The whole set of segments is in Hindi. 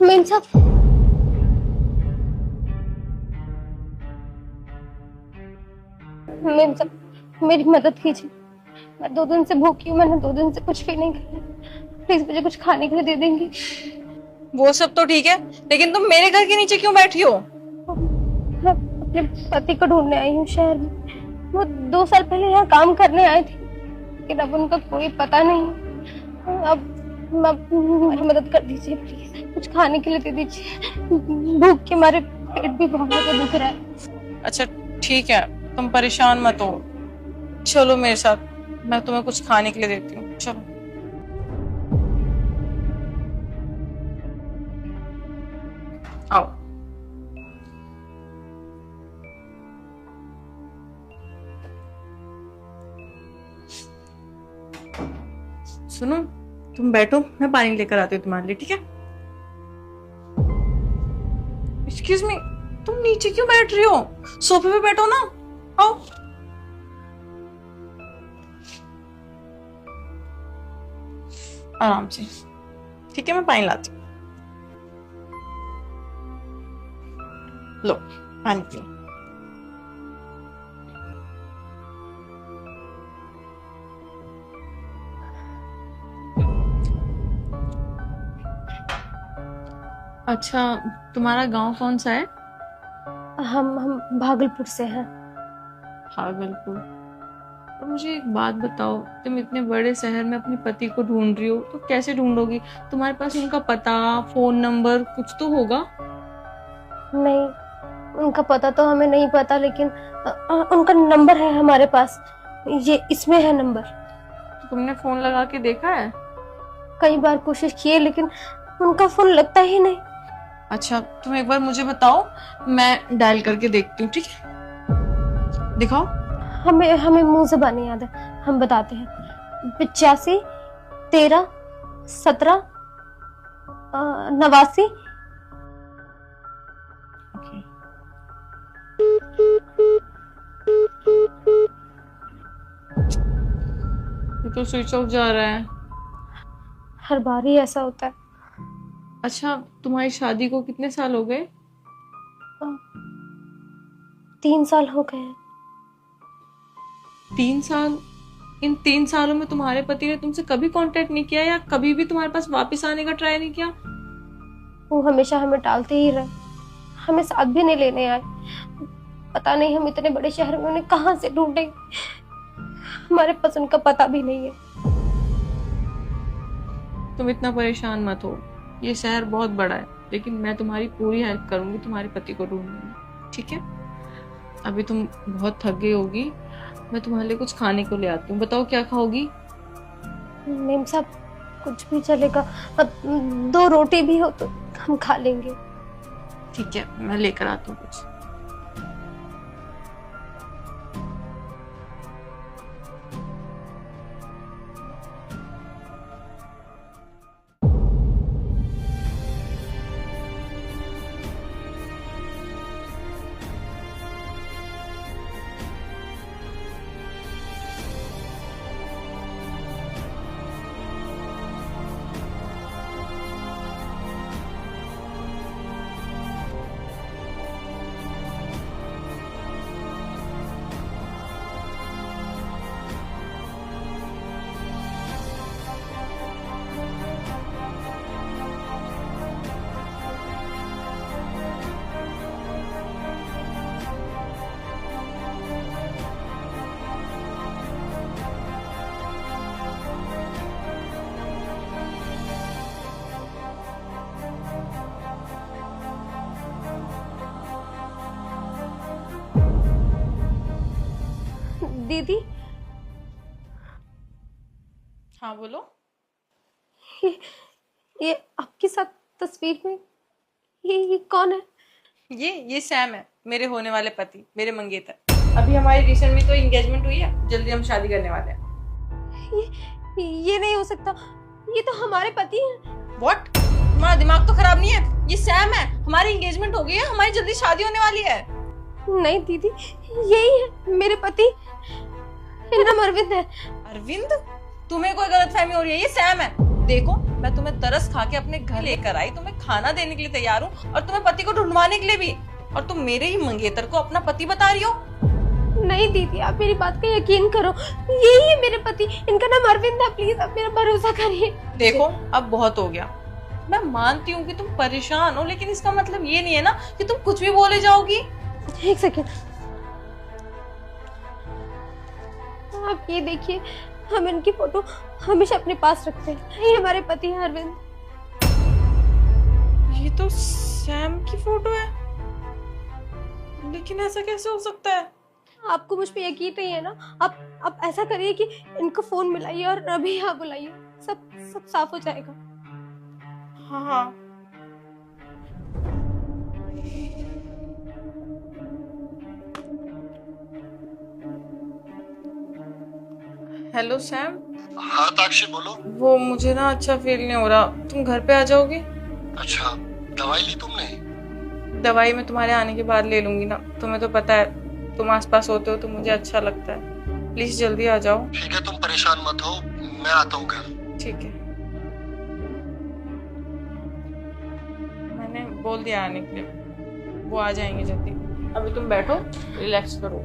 मेम साहब, मेम साहब मेरी मदद कीजिए। मैं 2 दिन से भूखी हूँ, मैंने 2 दिन से कुछ भी नहीं खाया। प्लीज मुझे कुछ खाने के लिए दे देंगी? वो सब तो ठीक है, लेकिन तुम मेरे घर के नीचे क्यों बैठी हो? मैं अपने पति को ढूंढने आई हूँ शहर में। वो 2 साल पहले यहाँ काम करने आए थे, लेकिन अब उनका कोई पता नहीं। अब मेरी मदद कर दीजिए प्लीज, कुछ खाने के लिए दे दीजिए। भूख के मारे पेट भी बहुत ज्यादा दुख रहा है। अच्छा ठीक है, तुम परेशान मत हो, चलो मेरे साथ, मैं तुम्हें कुछ खाने के लिए देती हूँ, चलो। आओ। सुनो, तुम बैठो, मैं पानी लेकर आती हूँ तुम्हारे लिए, ठीक है? एक्सक्यूज मी, तुम नीचे क्यों बैठ रही हो? सोफे पे बैठो ना, आओ। आराम से, ठीक है, मैं पानी लाती हूँ। लो पानी पियो। अच्छा, तुम्हारा गांव कौन सा है? हम भागलपुर से हैं। भागलपुर। तो मुझे एक बात बताओ, तुम इतने बड़े शहर में अपने पति को ढूंढ रही हो, तो कैसे ढूंढोगी? तुम्हारे पास उनका पता, फोन नंबर कुछ तो होगा? नहीं, उनका पता तो हमें नहीं पता, लेकिन उनका नंबर है हमारे पास। ये इसमें है नंबर। तो तुमने फोन लगा के देखा है? कई बार कोशिश की है, लेकिन उनका फोन लगता ही नहीं। अच्छा, तुम एक बार मुझे बताओ, मैं डायल करके देखती हूँ, ठीक है? दिखाओ। हमें हमें मुंह ज़बानी याद है, हम बताते हैं। 85 13 17 89। ओके। ये तो स्विच ऑफ जा रहा है। हर बार ही ऐसा होता है। अच्छा, तुम्हारी शादी को कितने साल हो गए? 3 साल हो गए हैं। 3 साल? इन 3 सालों में तुम्हारे पति ने तुमसे कभी कांटेक्ट नहीं किया, या कभी भी तुम्हारे पास वापस आने का ट्राई नहीं किया? वो हमेशा हमें टालते ही रहे, हमें साथ भी नहीं लेने आए। पता नहीं हम इतने बड़े शहर में उन्हें कहाँ से ढूंढेंगे। हमारे पास उनका पता भी नहीं है। तुम इतना परेशान मत हो, ये शहर बहुत बड़ा है, लेकिन मैं तुम्हारी पूरी हेल्प करूंगी तुम्हारे पति को ढूंढने में, ठीक है? अभी तुम बहुत थक गई होगी, मैं तुम्हारे लिए कुछ खाने को ले आती हूँ, बताओ क्या खाओगी? मेम साहब, कुछ भी चलेगा। 2 रोटी भी हो तो हम खा लेंगे। ठीक है, मैं लेकर आती हूँ कुछ। दीदी, हाँ बोलो। ये ये आपके साथ तस्वीर में ये कौन है? ये सैम है, मेरे होने वाले पति, मेरे मंगेतर। अभी हमारी रिसेंट में तो एंगेजमेंट हुई है, जल्दी हम शादी करने वाले हैं। ये नहीं हो सकता, ये तो हमारे पति हैं। व्हाट? तुम्हारा दिमाग तो खराब नहीं है? ये सैम है, हमारी एंगेजमेंट हो गई है, हमारी जल्दी शादी होने वाली है। नहीं दीदी, यही है मेरे पति। इनका नाम अरविंद है। अरविंद? तुम्हें कोई गलतफहमी हो रही है, ये सैम है। देखो, मैं तुम्हें तरस खा के अपने घर लेकर आई, तुम्हें खाना देने के लिए तैयार हूँ और तुम्हें पति को ढूंढवाने के लिए भी, और तुम मेरे ही मंगेतर को अपना पति बता रही हो। नहीं दीदी, आप मेरी बात का यकीन करो, यही है मेरे पति, इनका नाम अरविंद है, प्लीज आप मेरा भरोसा करिए। देखो, अब बहुत हो गया। मैं मानती हूँ कि तुम परेशान हो, लेकिन इसका मतलब ये नहीं है ना कि तुम कुछ भी बोले जाओगी। एक सेकेंड, आप ये देखिए, हम इनकी फोटो हमेशा अपने पास रखते हैं, ये हमारे पति हैं अरविंद। ये तो सैम की फोटो है, लेकिन ऐसा कैसे हो सकता है? आपको मुझ पे यकीन नहीं है ना? आप ऐसा करिए कि इनको फोन मिलाइए और अभी यहाँ बुलाइए, सब साफ हो जाएगा। हाँ हाँ। Hello Sam. हाँ ताक्षी बोलो। वो मुझे ना अच्छा फील नहीं हो रहा, तुम घर पे आ जाओगे? अच्छा, दवाई ली तुमने? दवाई मैं तुम्हारे आने के बाद ले लूंगी ना, तुम्हें तो पता है तुम आसपास होते हो तो मुझे अच्छा लगता है। प्लीज जल्दी आ जाओ। ठीक है, तुम परेशान मत हो, मैं आता हूँ घर। ठीक है, मैंने बोल दिया आने के लिए, वो आ जाएंगे जल्दी। अभी तुम बैठो, रिलैक्स करो।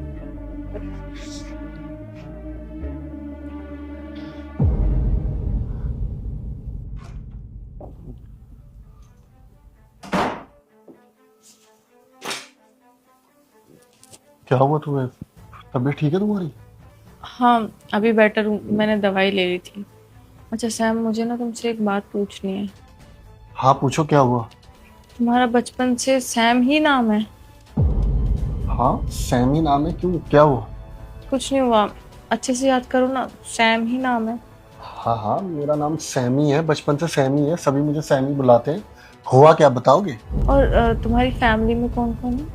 क्या हुआ तुम्हें? तबीयत ठीक है तुम्हारी? हाँ, अभी बेटर हूँ, मैंने दवाई ले ली थी। अच्छा सैम, मुझे ना तुमसे एक बात पूछनी है। हाँ पूछो, क्या हुआ? तुम्हारा बचपन से सैम ही नाम है? हाँ सैम ही नाम है, क्यों, क्या हुआ? कुछ नहीं हुआ, अच्छे से याद करो ना, सैम ही नाम है। हाँ हाँ, मेरा नाम सैमी है, बचपन से सैमी है, सभी मुझे सैमी बुलाते हैं। हुआ क्या बताओगे? और तुम्हारी फैमिली में कौन कौन है?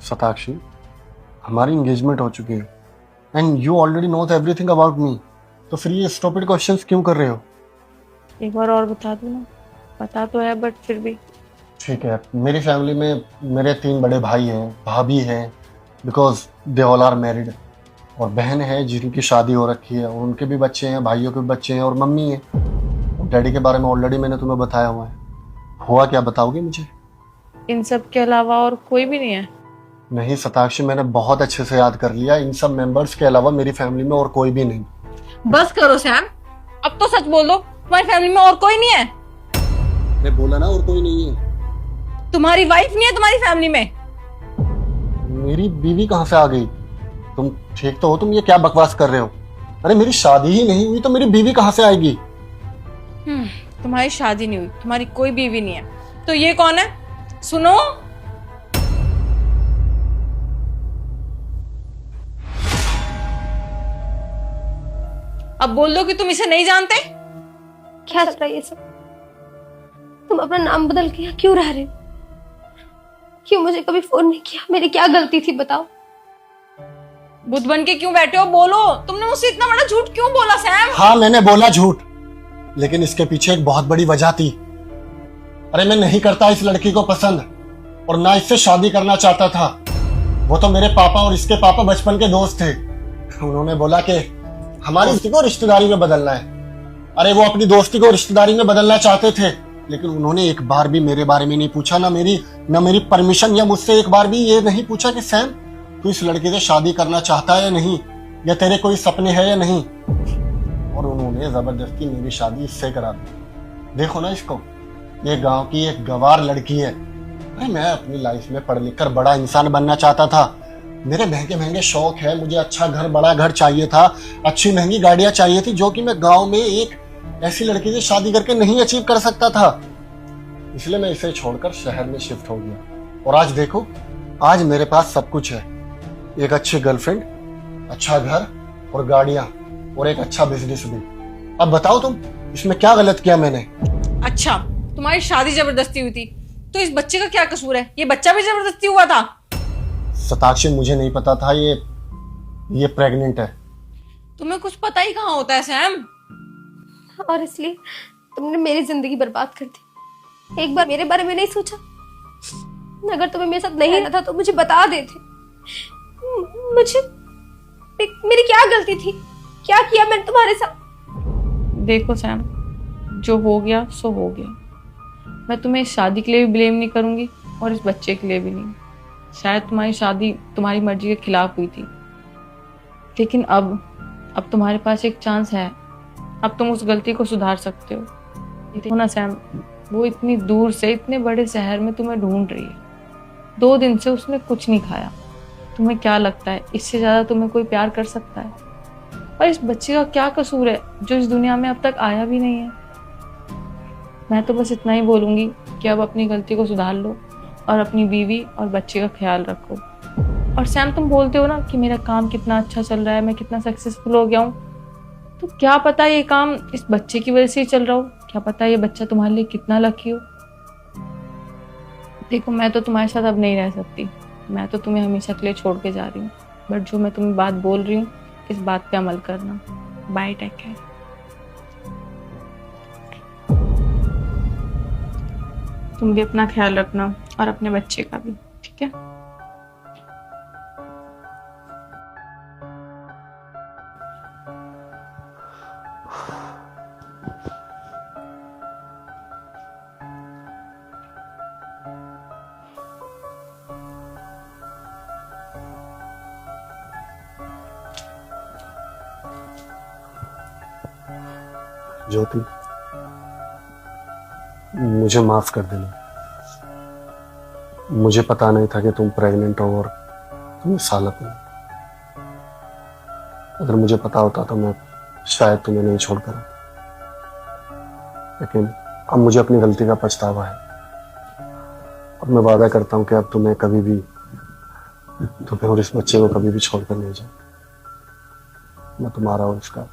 सताक्षी, हमारी एंगेजमेंट हो चुकी है and you already knows everything about me, तो फिर ये स्टूपिड क्वेश्चंस क्यों कर रहे हो? एक बार और बता दो ना। पता तो है बट फिर भी। ठीक है, मेरी फैमिली में मेरे 3 बड़े भाई हैं, भाभी हैं, because they all are married, और बहन है जिनकी शादी हो रखी है, और उनके भी बच्चे हैं, भाइयों के भी बच्चे हैं, और मम्मी है। डैडी के बारे में ऑलरेडी मैंने तुम्हें बताया हुआ है। हुआ क्या बताओगे मुझे? इन सब के अलावा और कोई भी नहीं है? नहीं सताक्षी, मैंने बहुत अच्छे से याद कर लिया, इन सब मेंबर्स के अलावा मेरी फैमिली में और कोई भी नहीं। बस करो सैम, अब तो सच बोल दो, तुम्हारी फैमिली में और कोई नहीं है? मैं बोला ना, और कोई नहीं है। तुम्हारी वाइफ नहीं है तुम्हारी फैमिली में? मेरी बीवी कहाँ से आ गई? तुम ठीक तो हो? तुम ये क्या बकवास कर रहे हो? अरे मेरी शादी ही नहीं हुई तो मेरी बीवी कहाँ से आएगी? तुम्हारी शादी नहीं हुई, तुम्हारी कोई बीवी नहीं है, तो ये कौन है? सुनो, अब बोल दो कि तुम इसे नहीं जानते। क्या चल रहा है ये सब? तुम अपना नाम बदल के यहाँ क्यों रह रहे हो? क्यों मुझे कभी फोन नहीं किया? मेरी क्या गलती थी बताओ? बुद्ध बन के क्यों बैठे हो? बोलो, तुमने मुझसे इतना बड़ा झूठ क्यों बोला सैम? हाँ मैंने बोला झूठ, लेकिन इसके पीछे एक बहुत बड़ी वजह थी। अरे मैं नहीं करता इस लड़की को पसंद, और ना इससे शादी करना चाहता था। वो तो मेरे पापा और इसके पापा बचपन के दोस्त थे। उन्होंने बोला कि हमारी दोस्ती को रिश्तेदारी में बदलना है। अरे वो अपनी दोस्ती को रिश्तेदारी में बदलना चाहते थे, लेकिन उन्होंने एक बार भी मेरे बारे में नहीं पूछा, ना मेरी परमिशन, या मुझसे एक बार भी ये नहीं पूछा कि सैम तू इस लड़के से शादी करना चाहता है या नहीं, या तेरे कोई सपने हैं या नहीं। और उन्होंने जबरदस्ती मेरी शादी इससे करा दी। देखो ना इसको, ये गांव की एक गंवार लड़की है। अरे मैं अपनी लाइफ में पढ़ लिख कर बड़ा इंसान बनना चाहता था, मेरे महंगे महंगे शौक है, मुझे अच्छा घर, बड़ा घर चाहिए था, अच्छी महंगी गाड़ियां चाहिए थी, जो कि मैं गांव में एक ऐसी लड़की से शादी करके नहीं अचीव कर सकता था। इसलिए मैं इसे छोड़कर शहर में शिफ्ट हो गया, और आज देखो, आज मेरे पास सब कुछ है। एक अच्छी गर्लफ्रेंड, अच्छा घर और गाड़ियां, और एक अच्छा बिजनेस भी। अब बताओ तुम, इसमें क्या गलत किया मैंने? अच्छा, तुम्हारी शादी जबरदस्ती हुई थी, तो इस बच्चे का क्या कसूर है? ये बच्चा भी जबरदस्ती हुआ था? सताक्षी, मुझे नहीं पता था ये प्रेग्नेंट है। तुम्हें कुछ पता ही कहाँ होता है सैम? और इसलिए तुमने मेरी जिंदगी बर्बाद कर दी। एक बार मेरे बारे में नहीं सोचा? अगर तुम्हें मेरे साथ नहीं रहना था तो मुझे बता देते। मेरी क्या गलती थी? क्या किया मैंने तुम्हारे साथ? देखो सैम, जो हो गया सो हो गया। मैं तुम्हें इस शादी के लिए भी ब्लेम नहीं करूंगी और इस बच्चे के लिए भी नहीं। शायद तुम्हारी शादी तुम्हारी मर्जी के खिलाफ हुई थी, लेकिन अब तुम्हारे पास एक चांस है। अब तुम उस गलती को सुधार सकते हो। देखो ना सैम, वो इतनी दूर से इतने बड़े शहर में तुम्हें ढूंढ रही है। 2 दिन से उसने कुछ नहीं खाया। तुम्हें क्या लगता है इससे ज्यादा तुम्हें कोई प्यार कर सकता है? और इस बच्चे का क्या कसूर है जो इस दुनिया में अब तक आया भी नहीं है? मैं तो बस इतना ही बोलूंगी कि अब अपनी गलती को सुधार लो और अपनी बीवी और बच्चे का ख्याल रखो। और सैम, तुम बोलते हो ना कि मेरा काम कितना अच्छा चल रहा है, मैं कितना सक्सेसफुल हो गया हूँ, तो क्या पता ये काम इस बच्चे की वजह से ही चल रहा हो। क्या पता ये बच्चा तुम्हारे लिए कितना लकी हो। देखो, मैं तो तुम्हारे साथ अब नहीं रह सकती। मैं तो तुम्हें हमेशा के लिए छोड़ के जा रही हूँ। बट जो मैं तुम्हें बात बोल रही हूँ, इस बात पे अमल करना। Bye, take care. तुम भी अपना ख्याल रखना और अपने बच्चे का भी, ठीक है? ज्योति, मुझे माफ कर देना। मुझे पता नहीं था कि तुम प्रेग्नेंट हो और तुम्हें सालत में। अगर मुझे पता होता तो मैं शायद तुम्हें नहीं छोड़कर आता। लेकिन अब मुझे अपनी गलती का पछतावा है और मैं वादा करता हूँ कि अब तुम्हें और इस बच्चे को कभी भी छोड़कर नहीं जाऊँ। मैं तुम्हारा और उसका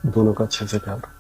दोनों का अच्छे से ख्याल रखूँ।